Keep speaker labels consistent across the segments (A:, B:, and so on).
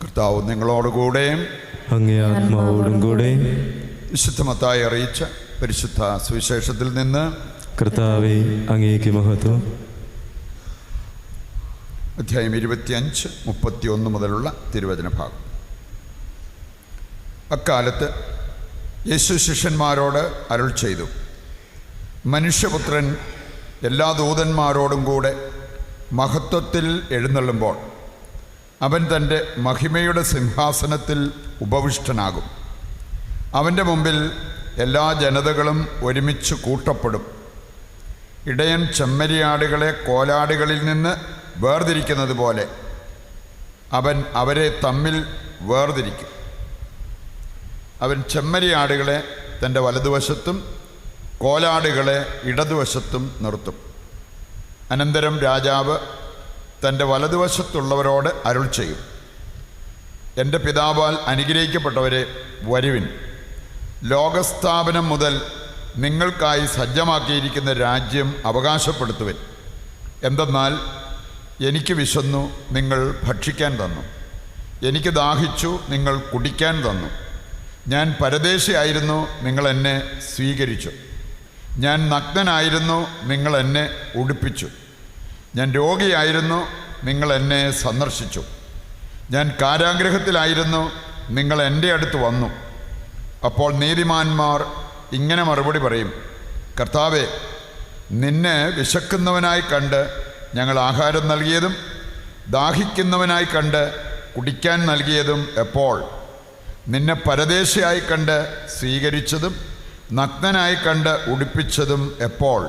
A: കർത്താവ് നിങ്ങളോടുകൂടെ
B: അങ്ങേ ആത്മാവോടും കൂടെ.
A: വിശുദ്ധ മത്തായി അറിയിച്ച പരിശുദ്ധ സുവിശേഷത്തിൽ നിന്ന്.
B: കർത്താവേ, അങ്ങേക്ക് മഹത്വം.
A: അധ്യായം 25, 31 മുതലുള്ള തിരുവചന ഭാഗം. അക്കാലത്ത് യേശു ശിഷ്യന്മാരോട് അരുൾ ചെയ്തു, മനുഷ്യപുത്രൻ എല്ലാ ദൂതന്മാരോടും കൂടെ മഹത്വത്തിൽ എഴുന്നള്ളുമ്പോൾ അവൻ തൻ്റെ മഹിമയുടെ സിംഹാസനത്തിൽ ഉപവിഷ്ടനാകും. അവൻ്റെ മുമ്പിൽ എല്ലാ ജനതകളും ഒരുമിച്ച് കൂട്ടപ്പെടും. ഇടയൻ ചെമ്മരിയാടുകളെ കോലാടുകളിൽ നിന്ന് വേർതിരിക്കുന്നത് പോലെ അവൻ അവരെ തമ്മിൽ വേർതിരിക്കും. അവൻ ചെമ്മരിയാടുകളെ തൻ്റെ വലതുവശത്തും കോലാടുകളെ ഇടതുവശത്തും നിർത്തും. അനന്തരം രാജാവ് തൻ്റെ വലതുവശത്തുള്ളവരോട് അരുൾ ചെയ്യും, എൻ്റെ പിതാവാൽ അനുഗ്രഹിക്കപ്പെട്ടവരെ, വരുവിൻ. ലോകസ്ഥാപനം മുതൽ നിങ്ങൾക്കായി സജ്ജമാക്കിയിരിക്കുന്ന രാജ്യം അവകാശപ്പെടുത്തുവിൻ. എന്തെന്നാൽ എനിക്ക് വിശന്നു, നിങ്ങൾ ഭക്ഷിക്കാൻ തന്നു. എനിക്ക് ദാഹിച്ചു, നിങ്ങൾ കുടിക്കാൻ തന്നു. ഞാൻ പരദേശിയായിരുന്നു, നിങ്ങൾ എന്നെ സ്വീകരിച്ചു. ഞാൻ നഗ്നനായിരുന്നു, നിങ്ങൾ എന്നെ ഉടുപ്പിച്ചു. ഞാൻ രോഗിയായിരുന്നു, നിങ്ങൾ എന്നെ സന്ദർശിച്ചു. ഞാൻ കാരാഗൃഹത്തിലായിരുന്നു, നിങ്ങൾ എൻ്റെ അടുത്ത് വന്നു. അപ്പോൾ നീതിമാന്മാർ ഇങ്ങനെ മറുപടി പറയും, കർത്താവേ, നിന്നെ വിശക്കുന്നവനായി കണ്ട് ഞങ്ങൾ ആഹാരം നൽകിയതും ദാഹിക്കുന്നവനായി കണ്ട് കുടിക്കാൻ നൽകിയതും എപ്പോൾ? നിന്നെ പരദേശിയായി കണ്ട് സ്വീകരിച്ചതും നഗ്നനായി കണ്ട് ഉടുപ്പിച്ചതും എപ്പോൾ?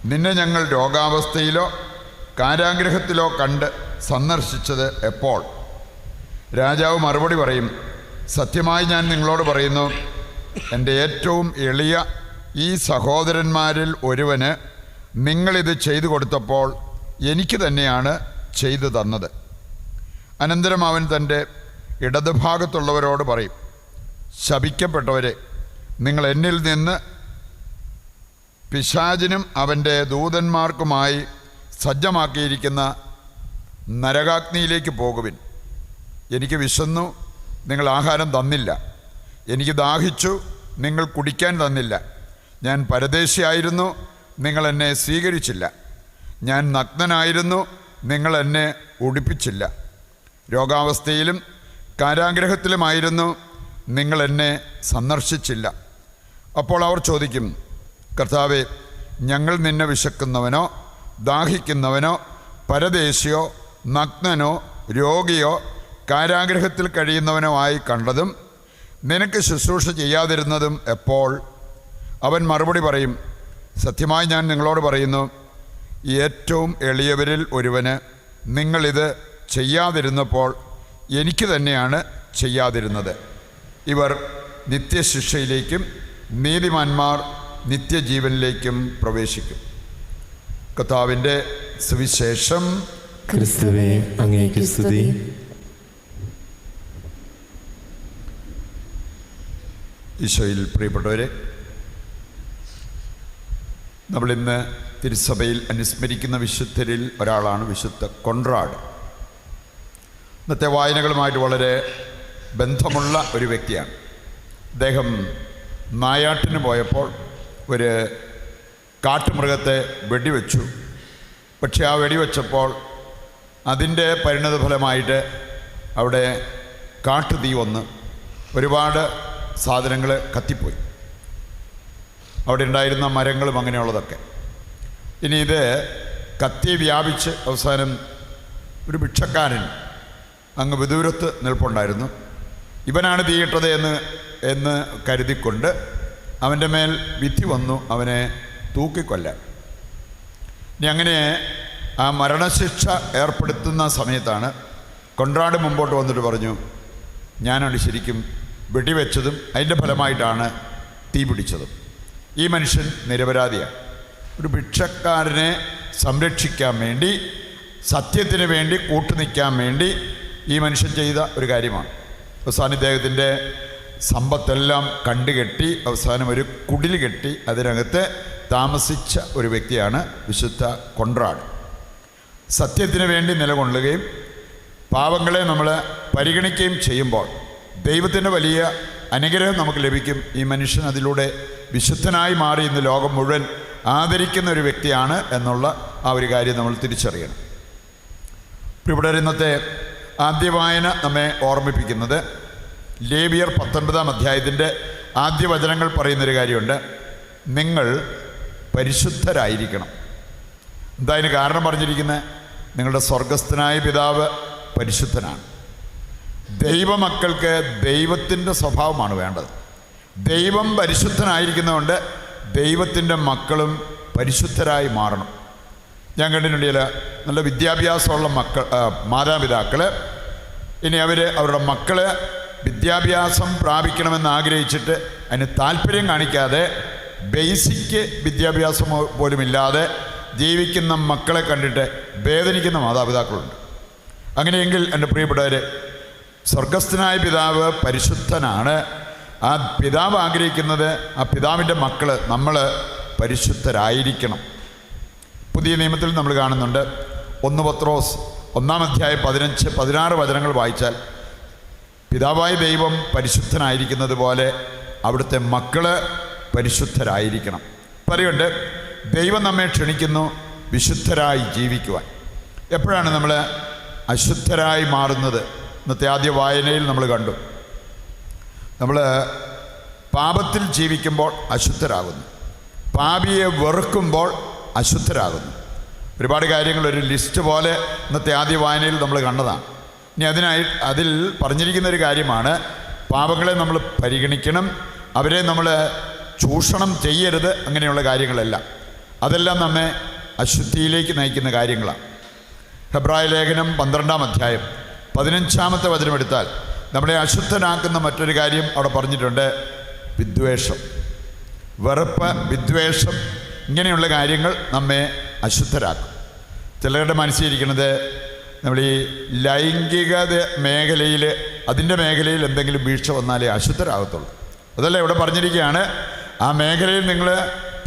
A: നിന്നെ ഞങ്ങൾ രോഗാവസ്ഥയിലോ കാരാഗൃഹത്തിലോ കണ്ട് സന്ദർശിച്ചത് എപ്പോൾ? രാജാവ് മറുപടി പറയും, സത്യമായി ഞാൻ നിങ്ങളോട് പറയുന്നു, എൻ്റെ ഏറ്റവും എളിയ ഈ സഹോദരന്മാരിൽ ഒരുവന് നിങ്ങളിത് ചെയ്തു കൊടുത്തപ്പോൾ എനിക്ക് തന്നെയാണ് ചെയ്തു തന്നത്. അനന്തരം അവൻ തൻ്റെ ഇടതുഭാഗത്തുള്ളവരോട് പറയും, ശപിക്കപ്പെട്ടവരെ, നിങ്ങൾ എന്നിൽ നിന്ന് പിശാചിനും അവൻ്റെ ദൂതന്മാർക്കുമായി സജ്ജമാക്കിയിരിക്കുന്ന നരകാഗ്നിയിലേക്ക് പോകുവിൻ. എനിക്ക് വിശന്നു, നിങ്ങൾ ആഹാരം തന്നില്ല. എനിക്ക് ദാഹിച്ചു, നിങ്ങൾ കുടിക്കാൻ തന്നില്ല. ഞാൻ പരദേശിയായിരുന്നു, നിങ്ങൾ എന്നെ സ്വീകരിച്ചില്ല. ഞാൻ നഗ്നനായിരുന്നു, നിങ്ങൾ എന്നെ ഉടുപ്പിച്ചില്ല. രോഗാവസ്ഥയിലും കാരാഗൃഹത്തിലുമായിരുന്നു, നിങ്ങൾ എന്നെ സന്ദർശിച്ചില്ല. അപ്പോൾ അവർ ചോദിക്കും, കർത്താവേ, ഞങ്ങൾ നിന്നെ വിശക്കുന്നവനോ ദാഹിക്കുന്നവനോ പരദേശിയോ നഗ്നനോ രോഗിയോ കാരാഗൃഹത്തിൽ കഴിയുന്നവനോ ആയി കണ്ടതും നിനക്ക് ശുശ്രൂഷ ചെയ്യാതിരുന്നതും എപ്പോൾ? അവൻ മറുപടി പറയും, സത്യമായി ഞാൻ നിങ്ങളോട് പറയുന്നു, ഏറ്റവും എളിയവരിൽ ഒരുവന് നിങ്ങളിത് ചെയ്യാതിരുന്നപ്പോൾ എനിക്ക് തന്നെയാണ് ചെയ്യാതിരുന്നത്. ഇവർ നിത്യശിക്ഷയിലേക്കും നീതിമാന്മാർ നിത്യജീവനിലേക്കും പ്രവേശിക്കും. കർത്താവിൻ്റെ സുവിശേഷം.
B: ക്രിസ്തുവേ, അങ്ങേക്ക് സ്തുതി.
A: ഈശോയിൽ പ്രിയപ്പെട്ടവരെ, നമ്മളിന്ന് തിരുസഭയിൽ അനുസ്മരിക്കുന്ന വിശുദ്ധരിൽ ഒരാളാണ് വിശുദ്ധ കൊൺറാഡ്. ഇന്നത്തെ വായനകളുമായിട്ട് വളരെ ബന്ധമുള്ള ഒരു വ്യക്തിയാണ്. അദ്ദേഹം നായാട്ടിന് പോയപ്പോൾ ഒരു കാട്ടുമൃഗത്തെ വെടിവെച്ചു. പക്ഷെ ആ വെടിവെച്ചപ്പോൾ അതിൻ്റെ പരിണതഫലമായിട്ട് അവിടെ കാട്ടുതീ വന്ന് ഒരുപാട് സാധനങ്ങൾ കത്തിപ്പോയി. അവിടെ ഉണ്ടായിരുന്ന മരങ്ങളും അങ്ങനെയുള്ളതൊക്കെ. ഇനി ഇത് കത്തി വ്യാപിച്ച് അവസാനം ഒരു ഭിക്ഷക്കാരൻ അങ്ങ് വിദൂരത്ത് നിൽപ്പുണ്ടായിരുന്നു. ഇവനാണ് തീയിട്ടത് എന്ന് കരുതിക്കൊണ്ട് അവൻ്റെ മേൽ വിധി വന്നു അവനെ തൂക്കിക്കൊല്ലാൻ. ഇനി അങ്ങനെ ആ മരണശിക്ഷ ഏർപ്പെടുത്തുന്ന സമയത്താണ് കൊൺറാഡ് മുമ്പോട്ട് വന്നിട്ട് പറഞ്ഞു, ഞാനാണ് ശരിക്കും വെടിവെച്ചതും അതിൻ്റെ ഫലമായിട്ടാണ് തീ പിടിച്ചതും. ഈ മനുഷ്യൻ നിരപരാധിയാണ്. ഒരു ഭിക്ഷക്കാരനെ സംരക്ഷിക്കാൻ വേണ്ടി, സത്യത്തിന് വേണ്ടി കൂട്ടുനിൽക്കാൻ വേണ്ടി ഈ മനുഷ്യൻ ചെയ്ത ഒരു കാര്യമാണ്. അവസാനം ഇദ്ദേഹത്തിൻ്റെ സമ്പത്തെല്ലാം കണ്ടുകെട്ടി അവസാനം ഒരു കുടിൽ കെട്ടി അതിനകത്ത് താമസിച്ച ഒരു വ്യക്തിയാണ് വിശുദ്ധ കൊൺറാഡ്. സത്യത്തിന് വേണ്ടി നിലകൊള്ളുകയും പാവങ്ങളെ നമ്മൾ പരിഗണിക്കുകയും ചെയ്യുമ്പോൾ ദൈവത്തിൻ്റെ വലിയ അനുഗ്രഹം നമുക്ക് ലഭിക്കും. ഈ മനുഷ്യൻ അതിലൂടെ വിശുദ്ധനായി മാറി ഇന്ന് ലോകം മുഴുവൻ ആദരിക്കുന്ന ഒരു വ്യക്തിയാണ് എന്നുള്ള ആ ഒരു കാര്യം നമ്മൾ തിരിച്ചറിയണം. ഇവിടെ ഇന്നത്തെ ആദ്യ വായന നമ്മെ ഓർമ്മിപ്പിക്കുന്നത് ലേവ്യർ 19-ാം അധ്യായത്തിൻ്റെ ആദ്യ വചനങ്ങൾ പറയുന്നൊരു കാര്യമുണ്ട്. നിങ്ങൾ പരിശുദ്ധരായിരിക്കണം. എന്താ അതിന് കാരണം പറഞ്ഞിരിക്കുന്നത്? നിങ്ങളുടെ സ്വർഗസ്ഥനായ പിതാവ് പരിശുദ്ധനാണ്. ദൈവമക്കൾക്ക് ദൈവത്തിൻ്റെ സ്വഭാവമാണ് വേണ്ടത്. ദൈവം പരിശുദ്ധനായിരിക്കുന്നതുകൊണ്ട് ദൈവത്തിൻ്റെ മക്കളും പരിശുദ്ധരായി മാറണം. ഞാൻ കണ്ടിട്ടുണ്ടെങ്കിൽ നല്ല വിദ്യാഭ്യാസമുള്ള മാതാപിതാക്കൾ ഇനി അവരുടെ മക്കൾ വിദ്യാഭ്യാസം പ്രാപിക്കണമെന്ന് ആഗ്രഹിച്ചിട്ട് അതിന് താല്പര്യം കാണിക്കാതെ ബേസിക് വിദ്യാഭ്യാസം പോലുമില്ലാതെ ജീവിക്കുന്ന മക്കളെ കണ്ടിട്ട് വേദനിക്കുന്ന മാതാപിതാക്കളുണ്ട്. അങ്ങനെയെങ്കിൽ എൻ്റെ പ്രിയപ്പെട്ടവർ, സ്വർഗസ്ഥനായ പിതാവ് പരിശുദ്ധനാണ്. ആ പിതാവ് ആഗ്രഹിക്കുന്നത് ആ പിതാവിൻ്റെ മക്കൾ നമ്മൾ പരിശുദ്ധരായിരിക്കണം. പുതിയ നിയമത്തിൽ നമ്മൾ കാണുന്നുണ്ട്. 1 പത്രോസ് 1-ാം അധ്യായം 15-16 വചനങ്ങൾ വായിച്ചാൽ പിതാവായ ദൈവം പരിശുദ്ധനായിരിക്കുന്നത് പോലെ അവിടുത്തെ മക്കൾ പരിശുദ്ധരായിരിക്കണം. പറയുന്നുണ്ട് ദൈവം നമ്മെ ക്ഷണിക്കുന്നു വിശുദ്ധരായി ജീവിക്കുവാൻ. എപ്പോഴാണ് നമ്മൾ അശുദ്ധരായി മാറുന്നത്? ഇന്നത്തെ ആദ്യ വായനയിൽ നമ്മൾ കണ്ടു. നമ്മൾ പാപത്തിൽ ജീവിക്കുമ്പോൾ അശുദ്ധരാകുന്നു, പാപിയെ വെറുക്കുമ്പോൾ അശുദ്ധരാകുന്നു. ഒരുപാട് കാര്യങ്ങൾ ഒരു ലിസ്റ്റ് പോലെ ഇന്നത്തെ ആദ്യ വായനയിൽ നമ്മൾ കണ്ടതാണ്. ഇനി അതിൽ പറഞ്ഞിരിക്കുന്നൊരു കാര്യമാണ്, പാപങ്ങളെ നമ്മൾ പരിഗണിക്കണം, അവരെ നമ്മൾ ചൂഷണം ചെയ്യരുത്. അങ്ങനെയുള്ള കാര്യങ്ങളെല്ലാം അതെല്ലാം നമ്മെ അശുദ്ധിയിലേക്ക് നയിക്കുന്ന കാര്യങ്ങളാണ്. ഹെബ്രായ ലേഖനം 12-ാം അധ്യായം 15-ാമത്തെ വചനം എടുത്താൽ നമ്മളെ അശുദ്ധനാക്കുന്ന മറ്റൊരു കാര്യം അവിടെ പറഞ്ഞിട്ടുണ്ട്. വിദ്വേഷം, വെറുപ്പ്, വിദ്വേഷം, ഇങ്ങനെയുള്ള കാര്യങ്ങൾ നമ്മെ അശുദ്ധരാക്കും. ചിലരുടെ മനസ്സിലിരിക്കുന്നത് നമ്മൾ ഈ ലൈംഗികത മേഖലയിൽ, അതിൻ്റെ മേഖലയിൽ എന്തെങ്കിലും വീഴ്ച വന്നാലേ അശുദ്ധരാകത്തുള്ളൂ. അതല്ല ഇവിടെ പറഞ്ഞിരിക്കുകയാണ്, ആ മേഖലയിൽ നിങ്ങൾ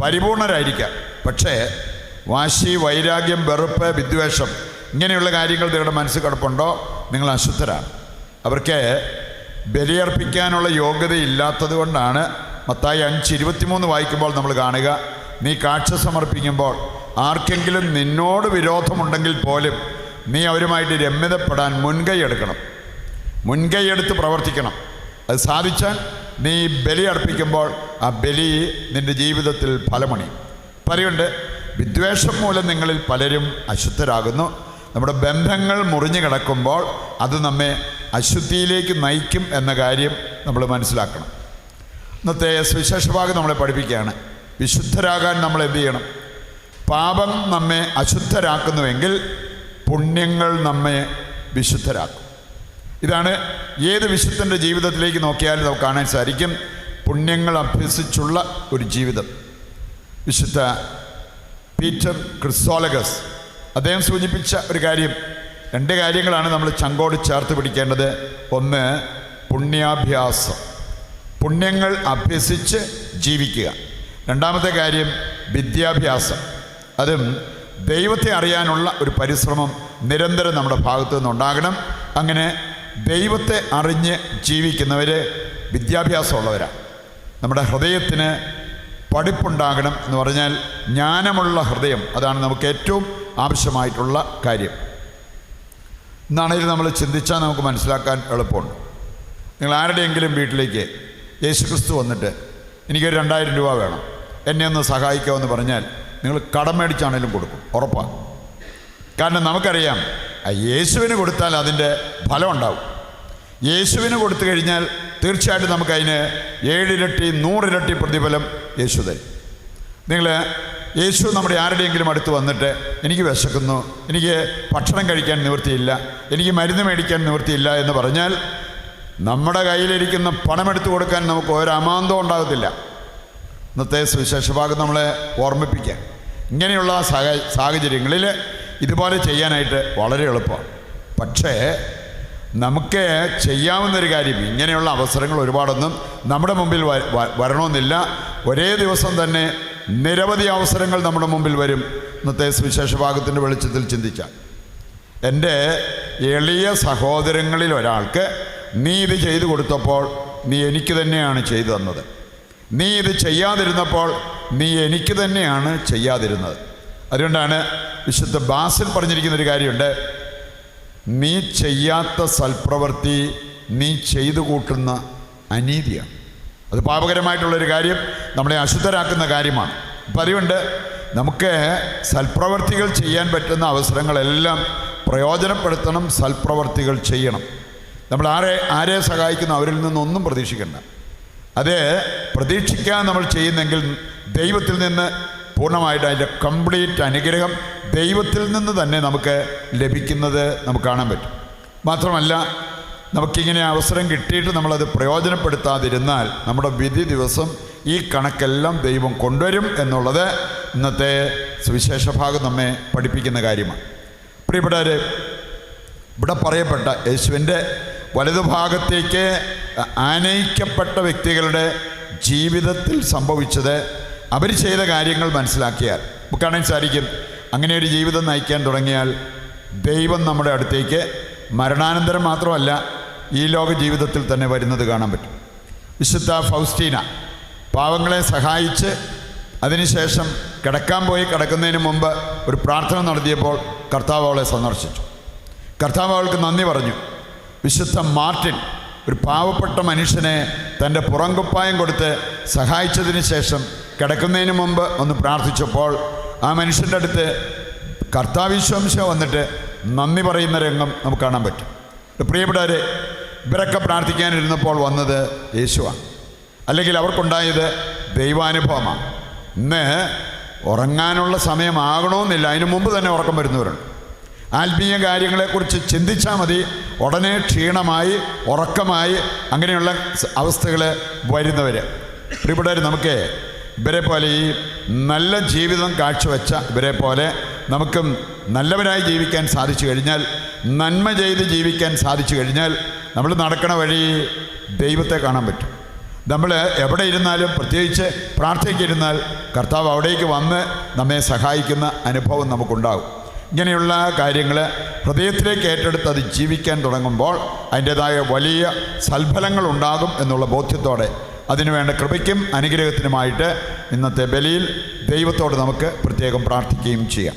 A: പരിപൂർണരായിരിക്കാം, പക്ഷേ വാശി, വൈരാഗ്യം, വെറുപ്പ്, വിദ്വേഷം ഇങ്ങനെയുള്ള കാര്യങ്ങൾ നിങ്ങളുടെ മനസ്സിൽ കിടപ്പുണ്ടോ, നിങ്ങൾ അശുദ്ധരാണ്. അവർക്ക് ബലിയർപ്പിക്കാനുള്ള യോഗ്യതയില്ലാത്തത് കൊണ്ടാണ് മത്തായി 5:23 വായിക്കുമ്പോൾ നമ്മൾ കാണുക, നീ കാഴ്ച സമർപ്പിക്കുമ്പോൾ ആർക്കെങ്കിലും നിന്നോട് വിരോധമുണ്ടെങ്കിൽ പോലും നീ അവരുമായിട്ട് രമ്യതപ്പെടാൻ മുൻകൈയെടുക്കണം, മുൻകൈയെടുത്ത് പ്രവർത്തിക്കണം. അത് സാധിച്ചാൽ നീ ബലി അർപ്പിക്കുമ്പോൾ ആ ബലി നിൻ്റെ ജീവിതത്തിൽ ഫലമണിയും. പറയുന്നുണ്ട് വിദ്വേഷം മൂലം നിങ്ങളിൽ പലരും അശുദ്ധരാകുന്നു. നമ്മുടെ ബന്ധങ്ങൾ മുറിഞ്ഞു കിടക്കുമ്പോൾ അത് നമ്മെ അശുദ്ധിയിലേക്ക് നയിക്കും എന്ന കാര്യം നമ്മൾ മനസ്സിലാക്കണം. ഇന്നത്തെ സുവിശേഷഭാഗം നമ്മളെ പഠിപ്പിക്കുകയാണ്, വിശുദ്ധരാകാൻ നമ്മൾ എന്ത് ചെയ്യണം? പാപം നമ്മെ അശുദ്ധരാക്കുന്നുവെങ്കിൽ പുണ്യങ്ങൾ നമ്മെ വിശുദ്ധരാക്കും. ഇതാണ് ഏത് വിശുദ്ധൻ്റെ ജീവിതത്തിലേക്ക് നോക്കിയാലും നമുക്ക് കാണാൻ സാധിക്കും. പുണ്യങ്ങൾ അഭ്യസിച്ചുള്ള ഒരു ജീവിതം. വിശുദ്ധ പീറ്റർ ക്രിസ്തോലഗസ് അദ്ദേഹം സൂചിപ്പിച്ച ഒരു കാര്യം, 2 കാര്യങ്ങളാണ് നമ്മൾ ചങ്കോട് ചേർത്ത് പിടിക്കേണ്ടത്. ഒന്ന്, പുണ്യാഭ്യാസം, പുണ്യങ്ങൾ അഭ്യസിച്ച് ജീവിക്കുക. രണ്ടാമത്തെ കാര്യം വിദ്യാഭ്യാസം, അതും ദൈവത്തെ അറിയാനുള്ള ഒരു പരിശ്രമം നിരന്തരം നമ്മുടെ ഭാഗത്തു നിന്നുണ്ടാകണം. അങ്ങനെ ദൈവത്തെ അറിഞ്ഞ് ജീവിക്കുന്നവർ വിദ്യാഭ്യാസമുള്ളവരാണ്. നമ്മുടെ ഹൃദയത്തിന് പഠിപ്പുണ്ടാകണം എന്ന് പറഞ്ഞാൽ ജ്ഞാനമുള്ള ഹൃദയം, അതാണ് നമുക്ക് ഏറ്റവും ആവശ്യമായിട്ടുള്ള കാര്യം. എന്നാണെങ്കിലും നമ്മൾ ചിന്തിച്ചാൽ നമുക്ക് മനസ്സിലാക്കാൻ എളുപ്പമുണ്ട്. നിങ്ങൾ ആരുടെയെങ്കിലും വീട്ടിലേക്ക് യേശുക്രിസ്തു വന്നിട്ട് എനിക്കൊരു 2000 രൂപ വേണം, എന്നെ ഒന്ന് സഹായിക്കാമെന്ന് പറഞ്ഞാൽ നിങ്ങൾ കടം മേടിച്ചാണേലും കൊടുക്കും, ഉറപ്പാണ്. കാരണം നമുക്കറിയാം യേശുവിന് കൊടുത്താൽ അതിൻ്റെ ഫലം ഉണ്ടാവും. യേശുവിന് കൊടുത്തു കഴിഞ്ഞാൽ തീർച്ചയായിട്ടും നമുക്കതിന് 7 ഇരട്ടി 100 ഇരട്ടി പ്രതിഫലം യേശു തരും. നിങ്ങൾ യേശു നമ്മുടെ ആരുടെയെങ്കിലും അടുത്ത് വന്നിട്ട് എനിക്ക് വിശക്കുന്നു, എനിക്ക് ഭക്ഷണം കഴിക്കാൻ നിവൃത്തിയില്ല, എനിക്ക് മരുന്ന് മേടിക്കാൻ നിവൃത്തിയില്ല എന്ന് പറഞ്ഞാൽ നമ്മുടെ കയ്യിലിരിക്കുന്ന പണമെടുത്ത് കൊടുക്കാൻ നമുക്ക് ഒരു അമാന്തവും ഉണ്ടാകത്തില്ല. ഇന്നത്തെ സുവിശേഷഭാഗം നമ്മളെ ഓർമ്മിപ്പിക്കാൻ ഇങ്ങനെയുള്ള സാഹചര്യങ്ങളിൽ ഇതുപോലെ ചെയ്യാനായിട്ട് വളരെ എളുപ്പമാണ്. പക്ഷേ നമുക്ക് ചെയ്യാവുന്നൊരു കാര്യം, ഇങ്ങനെയുള്ള അവസരങ്ങൾ ഒരുപാടൊന്നും നമ്മുടെ മുമ്പിൽ വരണമെന്നില്ല. ഒരേ ദിവസം തന്നെ നിരവധി അവസരങ്ങൾ നമ്മുടെ മുമ്പിൽ വരും. ഇന്നത്തെ സുവിശേഷഭാഗത്തിൻ്റെ വെളിച്ചത്തിൽ ചിന്തിച്ചാൽ എൻ്റെ എളിയ സഹോദരങ്ങളിൽ ഒരാൾക്ക് നീ ഇത് ചെയ്തു കൊടുത്തപ്പോൾ നീ എനിക്ക് തന്നെയാണ് ചെയ്തു തന്നത്. നീ ഇത് ചെയ്യാതിരുന്നപ്പോൾ നീ എനിക്ക് തന്നെയാണ് ചെയ്യാതിരുന്നത്. അതുകൊണ്ടാണ് വിശുദ്ധ ബാസിൽ പറഞ്ഞിരിക്കുന്നൊരു കാര്യമുണ്ട്, നീ ചെയ്യാത്ത സൽപ്രവൃത്തി നീ ചെയ്തു കൂട്ടുന്ന അനീതിയാണ്. അത് പാപകരമായിട്ടുള്ളൊരു കാര്യം, നമ്മളെ അശുദ്ധരാക്കുന്ന കാര്യമാണ്. അപ്പം അതുകൊണ്ട് നമുക്ക് സൽപ്രവർത്തികൾ ചെയ്യാൻ പറ്റുന്ന അവസരങ്ങളെല്ലാം പ്രയോജനപ്പെടുത്തണം, സൽപ്രവർത്തികൾ ചെയ്യണം. നമ്മൾ ആരെ സഹായിക്കുന്നു അവരിൽ നിന്നൊന്നും പ്രതീക്ഷിക്കേണ്ട. അത് പ്രതീക്ഷിക്കാൻ നമ്മൾ ചെയ്യുന്നെങ്കിൽ ദൈവത്തിൽ നിന്ന് പൂർണ്ണമായിട്ട് അതിൻ്റെ കംപ്ലീറ്റ് അനുഗ്രഹം ദൈവത്തിൽ നിന്ന് തന്നെ നമുക്ക് ലഭിക്കുന്നത് നമുക്ക് കാണാൻ പറ്റും. മാത്രമല്ല, നമുക്കിങ്ങനെ അവസരം കിട്ടിയിട്ട് നമ്മളത് പ്രയോജനപ്പെടുത്താതിരുന്നാൽ നമ്മുടെ വിധി ദിവസം ഈ കണക്കെല്ലാം ദൈവം കൊണ്ടുവരും എന്നുള്ളത് ഇന്നത്തെ സുവിശേഷ ഭാഗം നമ്മെ പഠിപ്പിക്കുന്ന കാര്യമാണ്. പ്രിയപ്പെട്ടവരെ, ഇവിടെ പറയപ്പെട്ട യേശുവിൻ്റെ വലതുഭാഗത്തേക്ക് ആനയിക്കപ്പെട്ട വ്യക്തികളുടെ ജീവിതത്തിൽ സംഭവിച്ചത്, അവർ ചെയ്ത കാര്യങ്ങൾ മനസ്സിലാക്കിയാൽ നമുക്ക് കാണാൻ സാധിക്കും, അങ്ങനെ ഒരു ജീവിതം നയിക്കാൻ തുടങ്ങിയാൽ ദൈവം നമ്മുടെ അടുത്തേക്ക് മരണാനന്തരം മാത്രമല്ല ഈ ലോക ജീവിതത്തിൽ തന്നെ വരുന്നത് കാണാൻ പറ്റും. വിശുദ്ധ ഫൗസ്റ്റീന പാവങ്ങളെ സഹായിച്ച് അതിനുശേഷം കിടക്കുന്നതിന് മുമ്പ് ഒരു പ്രാർത്ഥന നടത്തിയപ്പോൾ കർത്താവ് അവളെ സന്ദർശിച്ചു. കർത്താവ് അവൾക്ക് നന്ദി പറഞ്ഞു. വിശുദ്ധ മാർട്ടിൻ ഒരു പാവപ്പെട്ട മനുഷ്യനെ തൻ്റെ പുറംകുപ്പായം കൊടുത്ത് സഹായിച്ചതിന് ശേഷം കിടക്കുന്നതിന് മുമ്പ് ഒന്ന് പ്രാർത്ഥിച്ചപ്പോൾ ആ മനുഷ്യൻ്റെ അടുത്ത് കർത്താവിശ്വംശം വന്നിട്ട് നന്ദി പറയുന്ന രംഗം നമുക്ക് കാണാൻ പറ്റും. പ്രിയപ്പെട്ടവരെ, ഇവരൊക്കെ പ്രാർത്ഥിക്കാനിരുന്നപ്പോൾ വന്നത് യേശുവാണ്, അല്ലെങ്കിൽ അവർക്കുണ്ടായത് ദൈവാനുഭവമാണ്. ഇന്ന് ഉറങ്ങാനുള്ള സമയമാകണമെന്നില്ല, അതിനു മുമ്പ് തന്നെ ഉറക്കം വരുന്നവരുണ്ട്. ആത്മീയ കാര്യങ്ങളെക്കുറിച്ച് ചിന്തിച്ചാൽ മതി, ഉടനെ ക്ഷീണമായി ഉറക്കമായി അങ്ങനെയുള്ള അവസ്ഥകൾ വരുന്നവർ. പ്രിയപ്പെട്ടവർ, നമുക്ക് ഇവരെ പോലെ ഈ നല്ല ജീവിതം കാഴ്ചവെച്ച ഇവരെ പോലെ നമുക്കും നല്ലവരായി ജീവിക്കാൻ സാധിച്ചു കഴിഞ്ഞാൽ, നന്മ ചെയ്ത് ജീവിക്കാൻ സാധിച്ചു കഴിഞ്ഞാൽ നമ്മൾ നടക്കണ വഴി ദൈവത്തെ കാണാൻ പറ്റും. നമ്മൾ എവിടെ ഇരുന്നാലും, പ്രത്യേകിച്ച് പ്രാർത്ഥനയ്ക്കിരുന്നാൽ കർത്താവ് അവിടേക്ക് വന്ന് നമ്മെ സഹായിക്കുന്ന അനുഭവം നമുക്കുണ്ടാകും. ഇങ്ങനെയുള്ള കാര്യങ്ങൾ ഹൃദയത്തിലേക്ക് ഏറ്റെടുത്ത് അത് ജീവിക്കാൻ തുടങ്ങുമ്പോൾ അതിൻ്റേതായ വലിയ സൽഫലങ്ങളുണ്ടാകും എന്നുള്ള ബോധ്യത്തോടെ അതിനുവേണ്ട കൃപയ്ക്കും അനുഗ്രഹത്തിനുമായിട്ട് ഇന്നത്തെ ബലിയിൽ ദൈവത്തോട് നമുക്ക് പ്രത്യേകം പ്രാർത്ഥിക്കുകയും ചെയ്യാം.